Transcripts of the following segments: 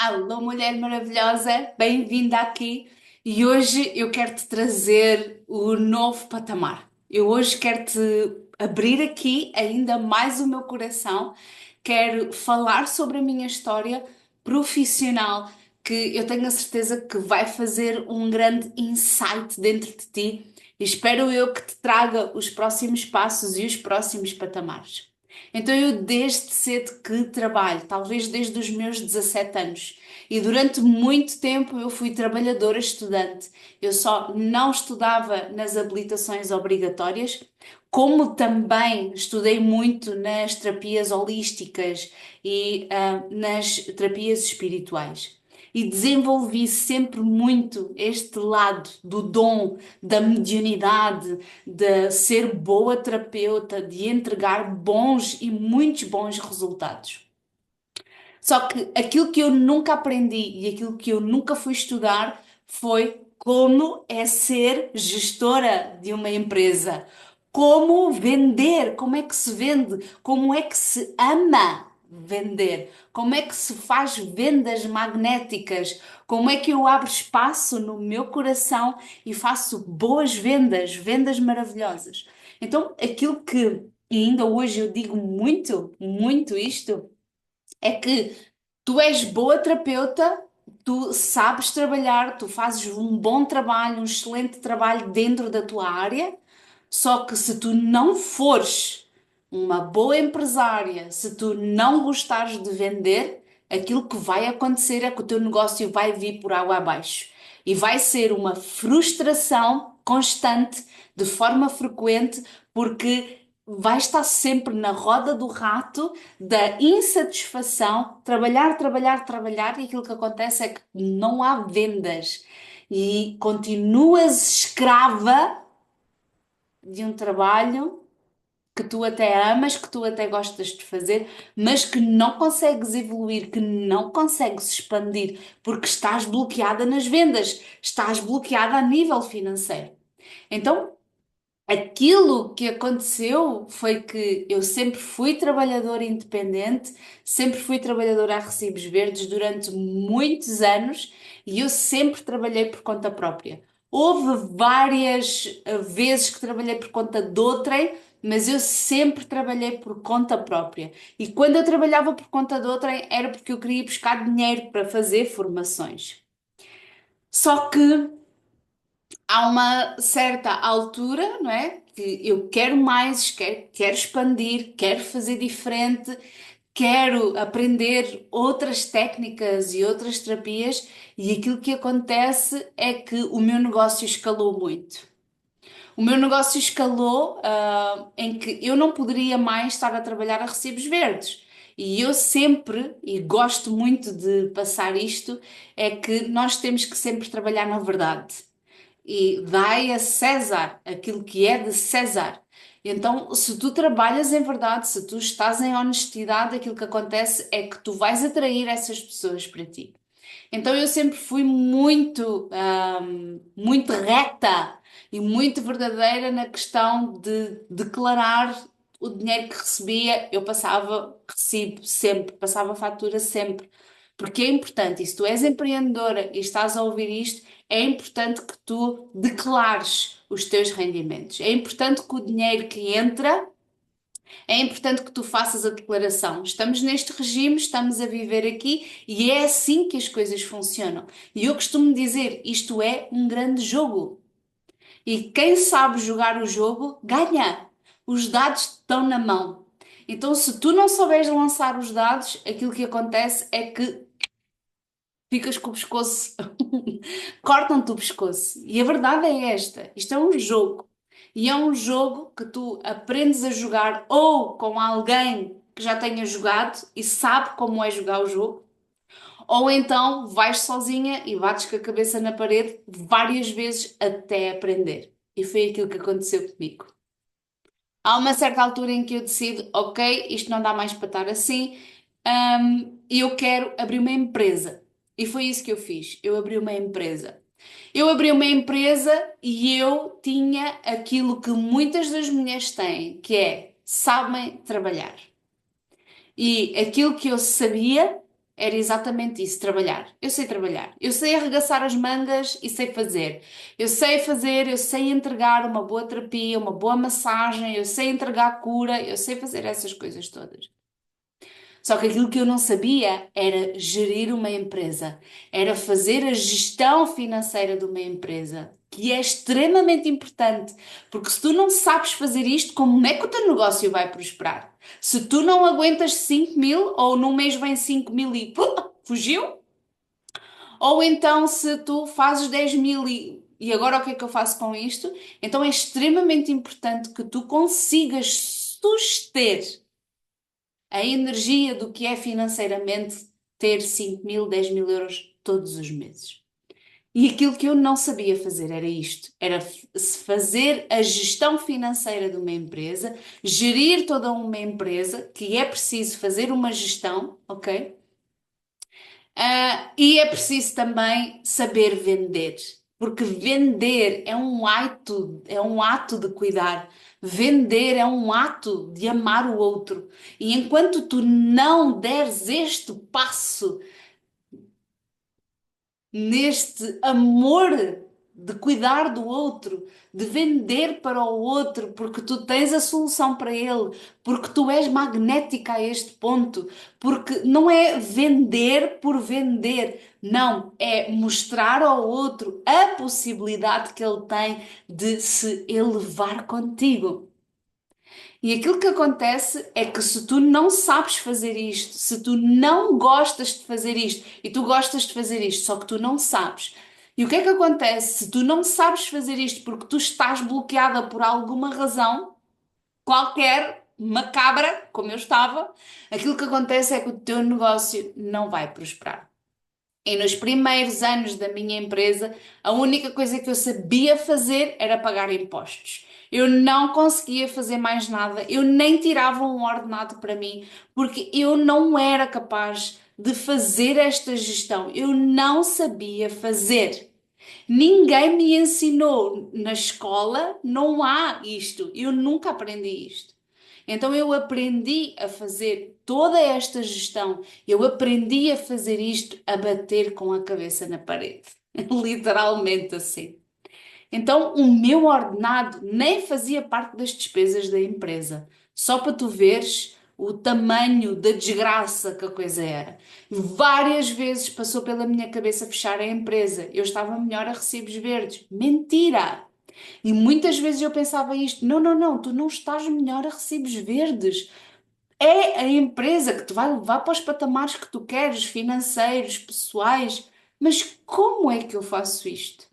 Alô, mulher maravilhosa, bem-vinda aqui. E hoje eu quero te trazer o novo patamar. Eu hoje quero te abrir aqui ainda mais o meu coração. Quero falar sobre a minha história profissional, que eu tenho a certeza que vai fazer um grande insight dentro de ti. E espero eu que te traga os próximos passos e os próximos patamares. Então eu desde cedo que trabalho, talvez desde os meus 17 anos. E durante muito tempo eu fui trabalhadora estudante. Eu só não estudava nas habilitações obrigatórias, como também estudei muito nas terapias holísticas e nas terapias espirituais. E desenvolvi sempre muito este lado do dom, da mediunidade, de ser boa terapeuta, de entregar bons e muitos bons resultados. Só que aquilo que eu nunca aprendi e aquilo que eu nunca fui estudar foi como é ser gestora de uma empresa. Como vender, como é que se vende, como é que se ama vender, como é que se faz vendas magnéticas, como é que eu abro espaço no meu coração e faço boas vendas, vendas maravilhosas. Então, aquilo que e ainda hoje eu digo muito, muito isto é que tu és boa terapeuta, tu sabes trabalhar, tu fazes um bom trabalho, um excelente trabalho dentro da tua área, só que se tu não fores uma boa empresária, se tu não gostares de vender, aquilo que vai acontecer é que o teu negócio vai vir por água abaixo e vai ser uma frustração constante, de forma frequente, porque vais estar sempre na roda do rato da insatisfação, trabalhar, trabalhar, trabalhar, e aquilo que acontece é que não há vendas e continuas escrava de um trabalho que tu até amas, que tu até gostas de fazer, mas que não consegues evoluir, que não consegues expandir, porque estás bloqueada nas vendas, estás bloqueada a nível financeiro. Então, aquilo que aconteceu foi que eu sempre fui trabalhadora independente, sempre fui trabalhadora a recibos verdes durante muitos anos e eu sempre trabalhei por conta própria. Houve várias vezes que trabalhei por conta de outrem, mas eu sempre trabalhei por conta própria. E quando eu trabalhava por conta de outrem era porque eu queria buscar dinheiro para fazer formações. Só que há uma certa altura, não é? Que eu quero mais, quero expandir, quero fazer diferente, quero aprender outras técnicas e outras terapias, e aquilo que acontece é que o meu negócio escalou muito. O meu negócio escalou, em que eu não poderia mais estar a trabalhar a recibos verdes. E eu sempre, e gosto muito de passar isto, é que nós temos que sempre trabalhar na verdade e dai a César aquilo que é de César. Então, se tu trabalhas em verdade, se tu estás em honestidade, aquilo que acontece é que tu vais atrair essas pessoas para ti. Então, eu sempre fui muito, muito reta e muito verdadeira na questão de declarar o dinheiro que recebia. Eu passava recibo sempre, passava fatura sempre. Porque é importante, e se tu és empreendedora e estás a ouvir isto, é importante que tu declares os teus rendimentos. É importante que o dinheiro que entra, é importante que tu faças a declaração. Estamos neste regime, estamos a viver aqui e é assim que as coisas funcionam. E eu costumo dizer, isto é um grande jogo. E quem sabe jogar o jogo, ganha. Os dados estão na mão. Então, se tu não souberes lançar os dados, aquilo que acontece é que ficas com o pescoço, cortam-te o pescoço. E a verdade é esta: isto é um jogo. E é um jogo que tu aprendes a jogar ou com alguém que já tenha jogado e sabe como é jogar o jogo, ou então vais sozinha e bates com a cabeça na parede várias vezes até aprender. E foi aquilo que aconteceu comigo. Há uma certa altura em que eu decido, ok, isto não dá mais para estar assim, e eu quero abrir uma empresa. E foi isso que eu fiz. Eu abri uma empresa. Eu abri uma empresa e eu tinha aquilo que muitas das mulheres têm, que é sabem trabalhar. E aquilo que eu sabia era exatamente isso, trabalhar. Eu sei trabalhar. Eu sei arregaçar as mangas e sei fazer. Eu sei entregar uma boa terapia, uma boa massagem, eu sei entregar cura, eu sei fazer essas coisas todas. Só que aquilo que eu não sabia era gerir uma empresa, era fazer a gestão financeira de uma empresa, que é extremamente importante, porque se tu não sabes fazer isto, como é que o teu negócio vai prosperar? Se tu não aguentas 5 mil, ou num mês vem 5 mil e fugiu, ou então se tu fazes 10 mil e agora o que é que eu faço com isto? Então é extremamente importante que tu consigas suster a energia do que é financeiramente ter 5 mil, 10 mil euros todos os meses. E aquilo que eu não sabia fazer era isto, era fazer a gestão financeira de uma empresa, gerir toda uma empresa, que é preciso fazer uma gestão, ok? E é preciso também saber vender, porque vender é um ato de cuidar. Vender é um ato de amar o outro. E enquanto tu não deres este passo neste amor de cuidar do outro, de vender para o outro, porque tu tens a solução para ele, porque tu és magnética a este ponto, porque não é vender por vender, não, é mostrar ao outro a possibilidade que ele tem de se elevar contigo. E aquilo que acontece é que se tu não sabes fazer isto, se tu não gostas de fazer isto, e tu gostas de fazer isto, só que tu não sabes. E o que é que acontece se tu não sabes fazer isto porque tu estás bloqueada por alguma razão, qualquer, macabra, como eu estava, aquilo que acontece é que o teu negócio não vai prosperar. E nos primeiros anos da minha empresa, a única coisa que eu sabia fazer era pagar impostos. Eu não conseguia fazer mais nada, eu nem tirava um ordenado para mim, porque eu não era capaz de fazer esta gestão. Eu não sabia fazer. Ninguém me ensinou na escola, não há isto. Eu nunca aprendi isto. Então eu aprendi a fazer toda esta gestão, eu aprendi a fazer isto a bater com a cabeça na parede, literalmente assim. Então o meu ordenado nem fazia parte das despesas da empresa, só para tu veres o tamanho da desgraça que a coisa era. Várias vezes passou pela minha cabeça fechar a empresa, eu estava melhor a recibos verdes. Mentira! E muitas vezes eu pensava isto: não, não, não, tu não estás melhor a recibos verdes. É a empresa que te vai levar para os patamares que tu queres, financeiros, pessoais. Mas como é que eu faço isto?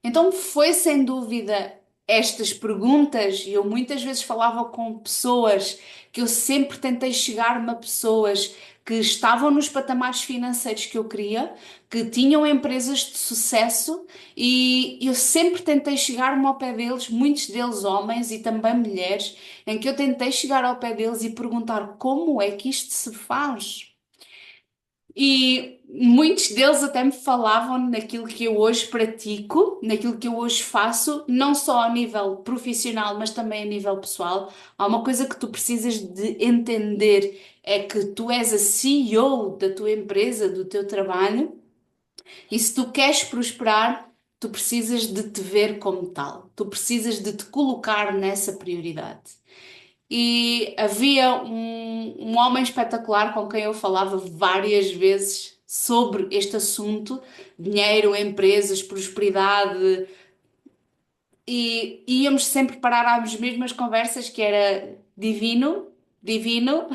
Então foi sem dúvida estas perguntas, e eu muitas vezes falava com pessoas que eu sempre tentei chegar-me a pessoas que estavam nos patamares financeiros que eu queria, que tinham empresas de sucesso, e eu sempre tentei chegar-me ao pé deles, muitos deles homens e também mulheres, em que eu tentei chegar ao pé deles e perguntar como é que isto se faz. E muitos deles até me falavam naquilo que eu hoje pratico, naquilo que eu hoje faço, não só a nível profissional, mas também a nível pessoal. Há uma coisa que tu precisas de entender, é que tu és a CEO da tua empresa, do teu trabalho, e se tu queres prosperar, tu precisas de te ver como tal. Tu precisas de te colocar nessa prioridade. E havia um homem espetacular com quem eu falava várias vezes sobre este assunto, dinheiro, empresas, prosperidade, e íamos sempre parar às mesmas conversas que era divino, divino,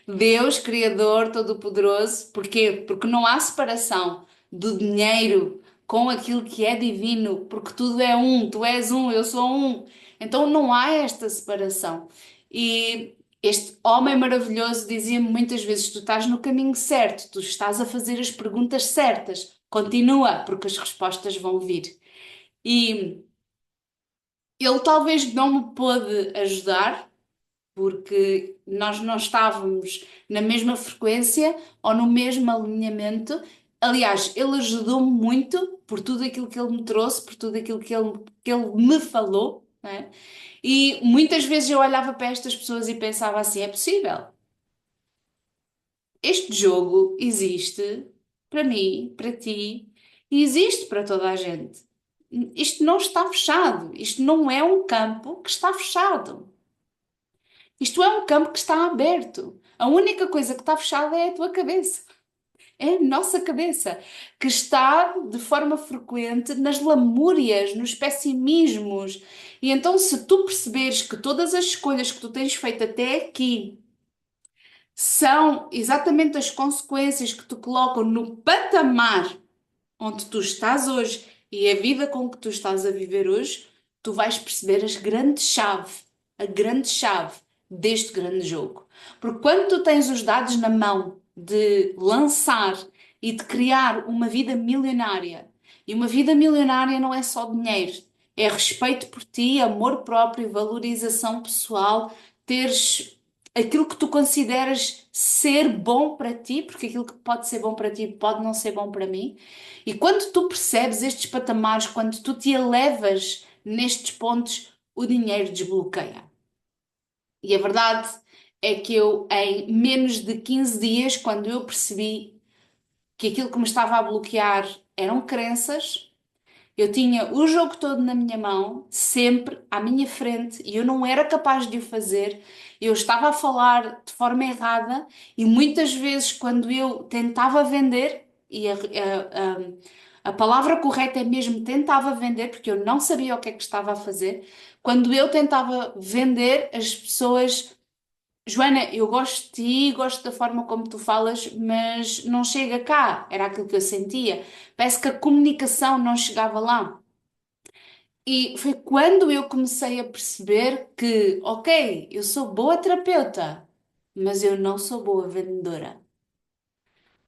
Deus, Criador, Todo-Poderoso. Porquê? Porque não há separação do dinheiro com aquilo que é divino, porque tudo é um, tu és um, eu sou um. Então não há esta separação. E este homem maravilhoso dizia-me muitas vezes: tu estás no caminho certo, tu estás a fazer as perguntas certas, continua, porque as respostas vão vir. E ele talvez não me pôde ajudar, porque nós não estávamos na mesma frequência ou no mesmo alinhamento. Aliás, ele ajudou-me muito por tudo aquilo que ele me trouxe, por tudo aquilo que ele me falou, né? E muitas vezes eu olhava para estas pessoas e pensava assim: é possível. este jogo existe para mim, para ti, e existe para toda a gente. Isto não está fechado. Isto não é um campo que está fechado. Isto é um campo que está aberto. A única coisa que está fechada é a tua cabeça. É a nossa cabeça, que está de forma frequente nas lamúrias, nos pessimismos. E então, se tu perceberes que todas as escolhas que tu tens feito até aqui são exatamente as consequências que te colocam no patamar onde tu estás hoje e a vida com que tu estás a viver hoje, tu vais perceber a grande chave deste grande jogo. Porque quando tu tens os dados na mão de lançar e de criar uma vida milionária, e uma vida milionária não é só dinheiro, é respeito por ti, amor próprio, valorização pessoal, teres aquilo que tu consideras ser bom para ti, porque aquilo que pode ser bom para ti pode não ser bom para mim. E quando tu percebes estes patamares, quando tu te elevas nestes pontos, o dinheiro desbloqueia. E a verdade é que eu, em menos de 15 dias, quando eu percebi que aquilo que me estava a bloquear eram crenças, eu tinha o jogo todo na minha mão, sempre à minha frente, e eu não era capaz de o fazer. Eu estava a falar de forma errada, e muitas vezes, quando eu tentava vender, e a palavra correta é mesmo tentava vender, porque eu não sabia o que é que estava a fazer. Quando eu tentava vender, as pessoas. Joana, eu gosto de ti, gosto da forma como tu falas, mas não chega cá. Era aquilo que eu sentia. Parece que a comunicação não chegava lá. E foi quando eu comecei a perceber que, ok, eu sou boa terapeuta, mas eu não sou boa vendedora.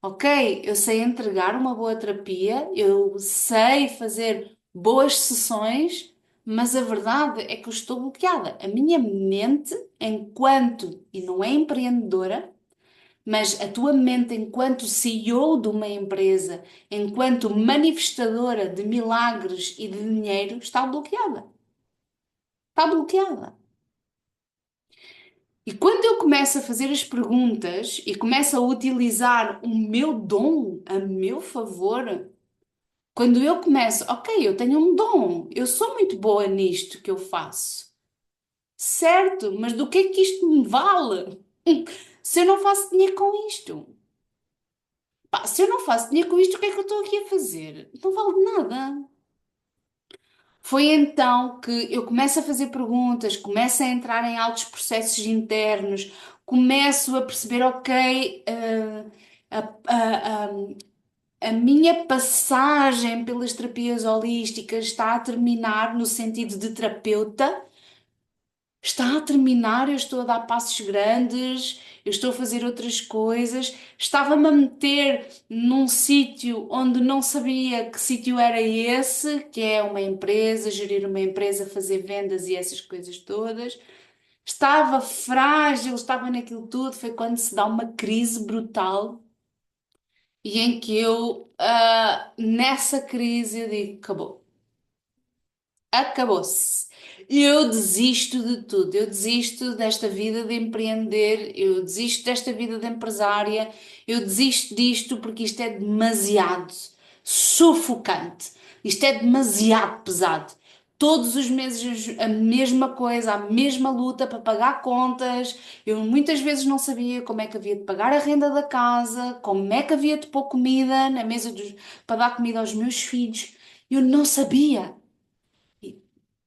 Ok, eu sei entregar uma boa terapia, eu sei fazer boas sessões, mas a verdade é que eu estou bloqueada. A minha mente, enquanto, e não é empreendedora, mas a tua mente, enquanto CEO de uma empresa, enquanto manifestadora de milagres e de dinheiro, está bloqueada. Está bloqueada. E quando eu começo a fazer as perguntas e começo a utilizar o meu dom a meu favor, quando eu começo, ok, eu tenho um dom, eu sou muito boa nisto que eu faço. Certo, mas do que é que isto me vale? Se eu não faço dinheiro com isto? Pá, se eu não faço dinheiro com isto, o que é que eu estou aqui a fazer? Não vale de nada. Foi então que eu começo a fazer perguntas, começo a entrar em altos processos internos, começo a perceber, ok, a minha passagem pelas terapias holísticas está a terminar no sentido de terapeuta. Está a terminar, eu estou a dar passos grandes, eu estou a fazer outras coisas. Estava-me a meter num sítio onde não sabia que sítio era esse, que é uma empresa, gerir uma empresa, fazer vendas e essas coisas todas. Estava frágil, estava naquilo tudo. Foi quando se dá uma crise brutal e em que eu, nessa crise, eu digo: acabou. Acabou-se. Eu desisto de tudo. Eu desisto desta vida de empreender, eu desisto desta vida de empresária, eu desisto disto porque isto é demasiado sufocante. Isto é demasiado pesado. Todos os meses a mesma coisa, a mesma luta para pagar contas. Eu muitas vezes não sabia como é que havia de pagar a renda da casa, como é que havia de pôr comida na mesa para dar comida aos meus filhos. Eu não sabia.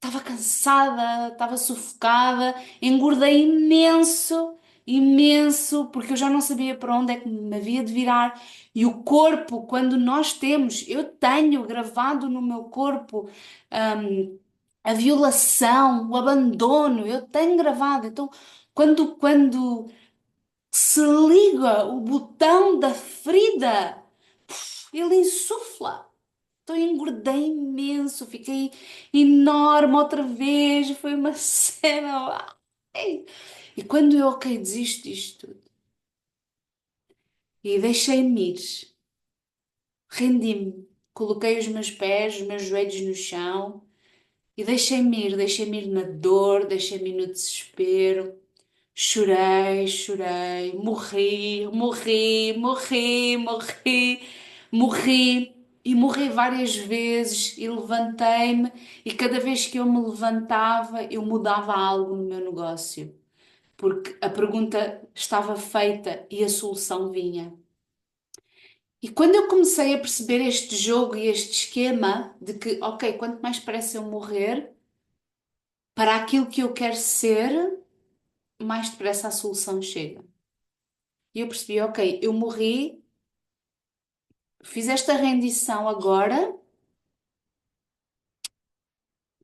Estava cansada, estava sufocada, engordei imenso, imenso, porque eu já não sabia para onde é que me havia de virar. E o corpo, quando nós temos, eu tenho gravado no meu corpo, a violação, o abandono, eu tenho gravado. Então, quando se liga o botão da ferida, ele insufla. Então eu engordei imenso, fiquei enorme outra vez, foi uma cena. Ai. E quando eu, ok, desisto disto tudo e deixei-me ir, rendi-me, coloquei os meus pés, os meus joelhos no chão e deixei-me ir na dor, deixei-me ir no desespero, Chorei, chorei, morri, morri, morri, morri, morri e morri várias vezes e levantei-me e cada vez que eu me levantava eu mudava algo no meu negócio, porque a pergunta estava feita e a solução vinha. E quando eu comecei a perceber este jogo e este esquema de que, ok, quanto mais parece eu morrer para aquilo que eu quero ser, mais depressa a solução chega. E eu percebi, ok, eu morri, fiz esta rendição agora,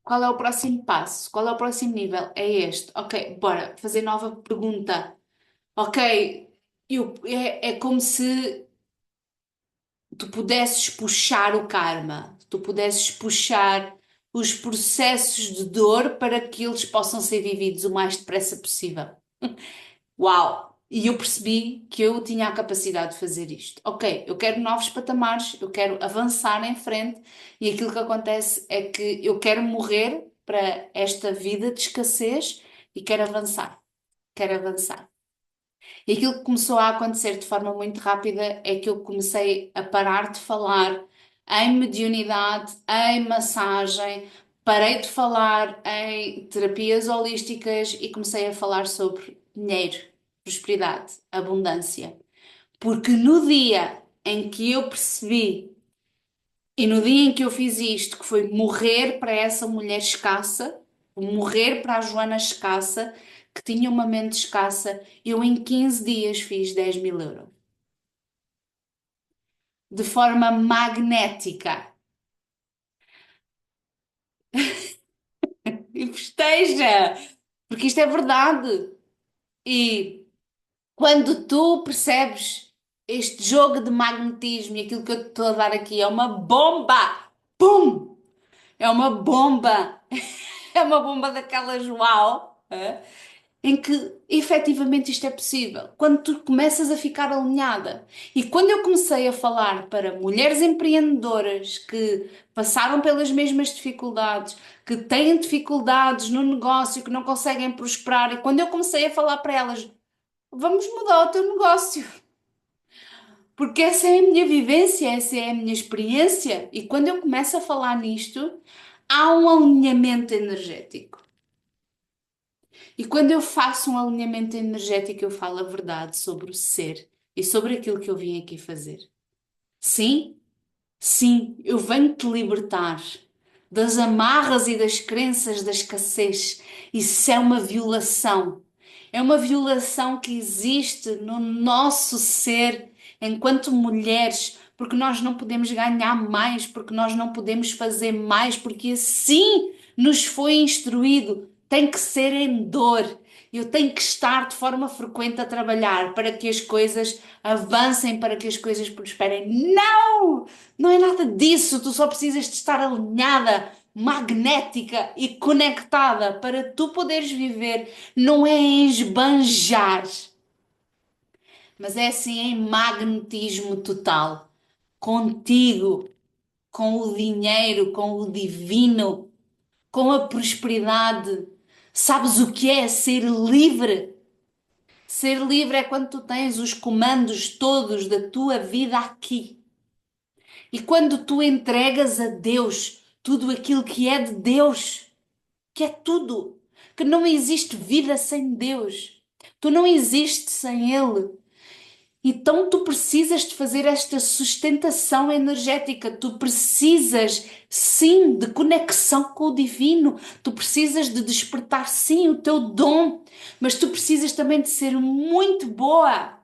qual é o próximo passo? Qual é o próximo nível? É este. Ok, bora fazer nova pergunta. Ok, é como se tu pudesses puxar o karma, tu pudesses puxar os processos de dor para que eles possam ser vividos o mais depressa possível. Uau! E eu percebi que eu tinha a capacidade de fazer isto. Ok, eu quero novos patamares, eu quero avançar em frente e aquilo que acontece é que eu quero morrer para esta vida de escassez e quero avançar, quero avançar. E aquilo que começou a acontecer de forma muito rápida é que eu comecei a parar de falar em mediunidade, em massagem, parei de falar em terapias holísticas e comecei a falar sobre dinheiro, prosperidade, abundância. Porque no dia em que eu percebi e no dia em que eu fiz isto, que foi morrer para essa mulher escassa, morrer para a Joana escassa, que tinha uma mente escassa, eu em 15 dias fiz 10.000 euros. De forma magnética. E festeja! Porque isto é verdade. E quando tu percebes este jogo de magnetismo e aquilo que eu te estou a dar aqui é uma bomba! Pum! É uma bomba! É uma bomba daquelas uau! Em que efetivamente isto é possível. Quando tu começas a ficar alinhada. E quando eu comecei a falar para mulheres empreendedoras que passaram pelas mesmas dificuldades, que têm dificuldades no negócio, que não conseguem prosperar, e quando eu comecei a falar para elas, vamos mudar o teu negócio. Porque essa é a minha vivência, essa é a minha experiência. E quando eu começo a falar nisto, há um alinhamento energético. E quando eu faço um alinhamento energético, eu falo a verdade sobre o ser e sobre aquilo que eu vim aqui fazer. Sim, sim, eu venho te libertar das amarras e das crenças da escassez. Isso é uma violação. É uma violação que existe no nosso ser enquanto mulheres, porque nós não podemos ganhar mais, porque nós não podemos fazer mais, porque assim nos foi instruído. Tem que ser em dor. Eu tenho que estar de forma frequente a trabalhar para que as coisas avancem, para que as coisas prosperem. Não! Não é nada disso. Tu só precisas de estar alinhada, magnética e conectada para tu poderes viver. Não é em esbanjar, mas é assim em magnetismo total. Contigo, com o dinheiro, com o divino, com a prosperidade. Sabes o que é ser livre? Ser livre é quando tu tens os comandos todos da tua vida aqui. E quando tu entregas a Deus tudo aquilo que é de Deus, que é tudo, que não existe vida sem Deus, tu não existes sem Ele. Então tu precisas de fazer esta sustentação energética, tu precisas sim de conexão com o divino, tu precisas de despertar sim o teu dom, mas tu precisas também de ser muito boa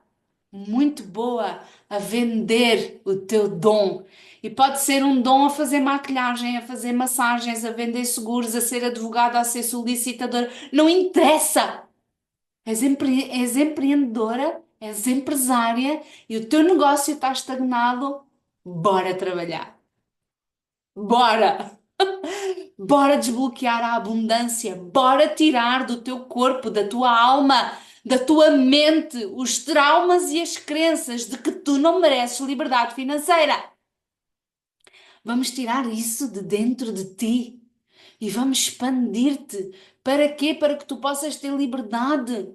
a vender o teu dom. E pode ser um dom a fazer maquilhagem, a fazer massagens, a vender seguros, a ser advogada, a ser solicitadora. Não interessa. És empreendedora, és empresária e o teu negócio está estagnado. Bora trabalhar. Bora! Bora desbloquear a abundância. Bora tirar do teu corpo, da tua alma, da tua mente, os traumas e as crenças de que tu não mereces liberdade financeira. Vamos tirar isso de dentro de ti e vamos expandir-te. Para quê? Para que tu possas ter liberdade.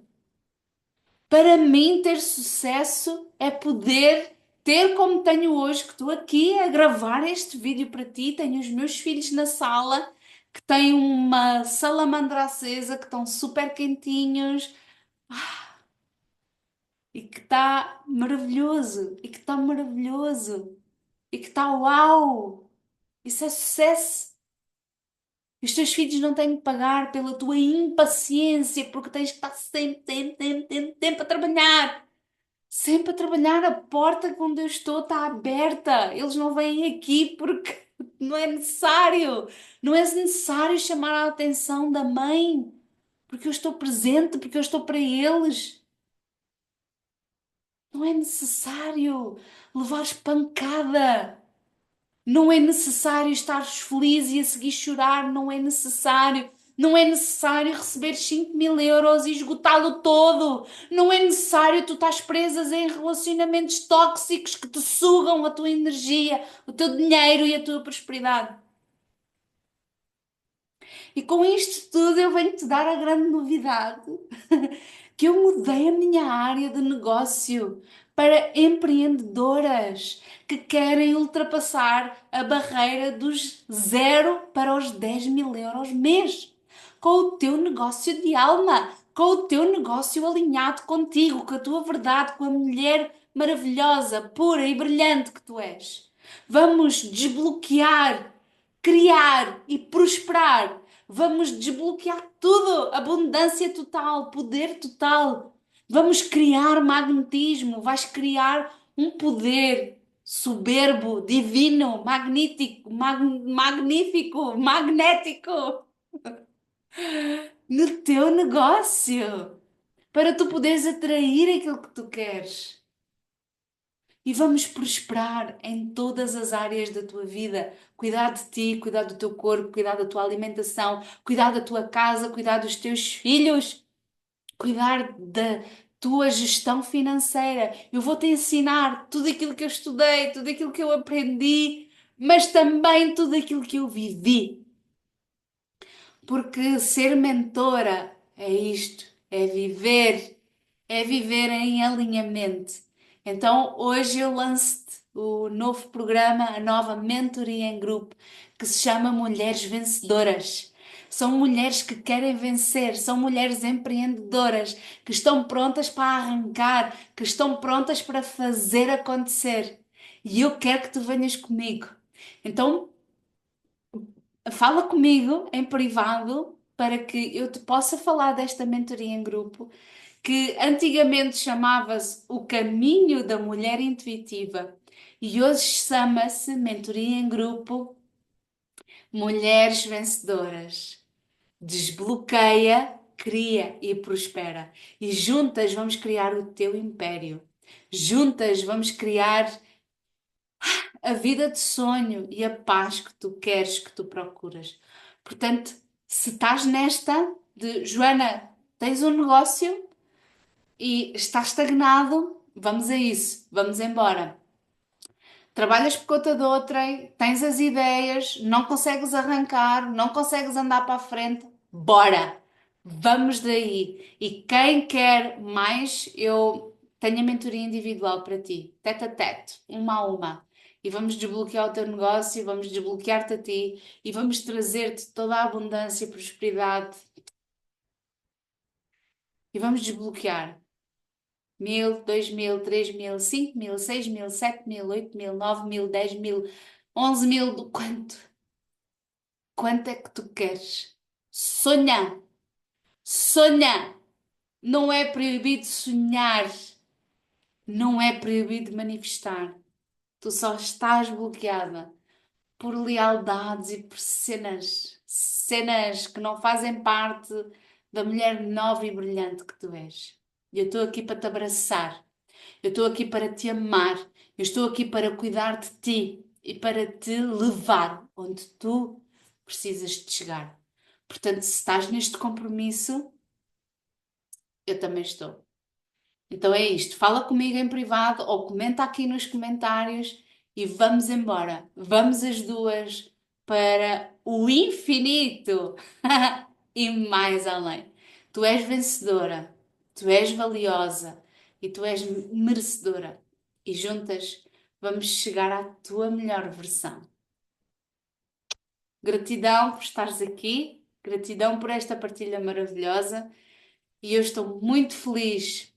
Para mim, ter sucesso é poder ter como tenho hoje, que estou aqui a gravar este vídeo para ti. Tenho os meus filhos na sala, que têm uma salamandra acesa, que estão super quentinhos e que está maravilhoso, e que está maravilhoso, e que está uau! Isso é sucesso. E os teus filhos não têm que pagar pela tua impaciência, porque tens que estar sempre a trabalhar. Sempre a trabalhar, a porta onde eu estou está aberta. Eles não vêm aqui porque não é necessário. Não é necessário chamar a atenção da mãe, porque eu estou presente, porque eu estou para eles. Não é necessário levares pancada. Não é necessário estares feliz e a seguir chorar. Não é necessário. Não é necessário receber 5.000 euros e esgotá-lo todo. Não é necessário tu estás presas em relacionamentos tóxicos que te sugam a tua energia, o teu dinheiro e a tua prosperidade. E com isto tudo eu venho-te dar a grande novidade que eu mudei a minha área de negócio para empreendedoras que querem ultrapassar a barreira dos 0 para os 10.000 euros mês. Com o teu negócio de alma, com o teu negócio alinhado contigo, com a tua verdade, com a mulher maravilhosa, pura e brilhante que tu és. Vamos desbloquear, criar e prosperar. Vamos desbloquear tudo, abundância total, poder total. Vamos criar magnetismo, vais criar um poder soberbo, divino, magnífico, magnífico, magnético no teu negócio, para tu poderes atrair aquilo que tu queres. E vamos prosperar em todas as áreas da tua vida. Cuidar de ti, cuidar do teu corpo, cuidar da tua alimentação, cuidar da tua casa, cuidar dos teus filhos, cuidar da tua gestão financeira. Eu vou-te ensinar tudo aquilo que eu estudei, tudo aquilo que eu aprendi, mas também tudo aquilo que eu vivi. Porque ser mentora é isto, é viver em alinhamento. Então hoje eu lanço-te o novo programa, a nova mentoria em grupo, que se chama Mulheres Vencedoras. São mulheres que querem vencer, são mulheres empreendedoras, que estão prontas para arrancar, que estão prontas para fazer acontecer. E eu quero que tu venhas comigo. Então fala comigo em privado para que eu te possa falar desta mentoria em grupo, que antigamente chamava-se O Caminho da Mulher Intuitiva e hoje chama-se Mentoria em Grupo Mulheres Vencedoras. Desbloqueia, cria e prospera. E juntas vamos criar o teu império. Juntas vamos criar a vida de sonho e a paz que tu queres, que tu procuras. Portanto, se estás nesta de Joana, tens um negócio e estás estagnado, vamos a isso, vamos embora. Trabalhas por conta de outrem, tens as ideias, não consegues arrancar, não consegues andar para a frente, bora! Vamos daí. E quem quer mais, eu tenho a mentoria individual para ti, tete a tete, uma a uma. E vamos desbloquear o teu negócio, vamos desbloquear-te a ti e vamos trazer-te toda a abundância e prosperidade e vamos desbloquear 1.000, 2.000, 3.000, 5.000, 6.000, 7.000, 8.000, 9.000, 10.000, 11.000, do quanto? Quanto é que tu queres? Sonha! Sonha! Não é proibido sonhar, não é proibido manifestar. Tu só estás bloqueada por lealdades e por cenas que não fazem parte da mulher nova e brilhante que tu és. E eu estou aqui para te abraçar. Eu estou aqui para te amar. Eu estou aqui para cuidar de ti e para te levar onde tu precisas de chegar. Portanto, se estás neste compromisso, eu também estou. Então é isto. Fala comigo em privado ou comenta aqui nos comentários e vamos embora. Vamos as duas para o infinito e mais além. Tu és vencedora. Tu és valiosa e tu és merecedora. E juntas vamos chegar à tua melhor versão. Gratidão por estares aqui, gratidão por esta partilha maravilhosa e eu estou muito feliz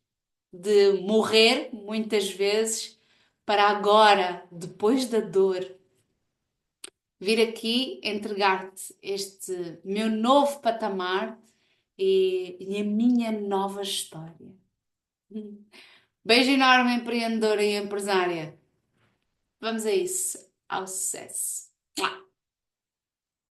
de morrer muitas vezes para agora, depois da dor, vir aqui entregar-te este meu novo patamar e a minha nova história. Beijo enorme, empreendedora e empresária. Vamos a isso, ao sucesso. Mua!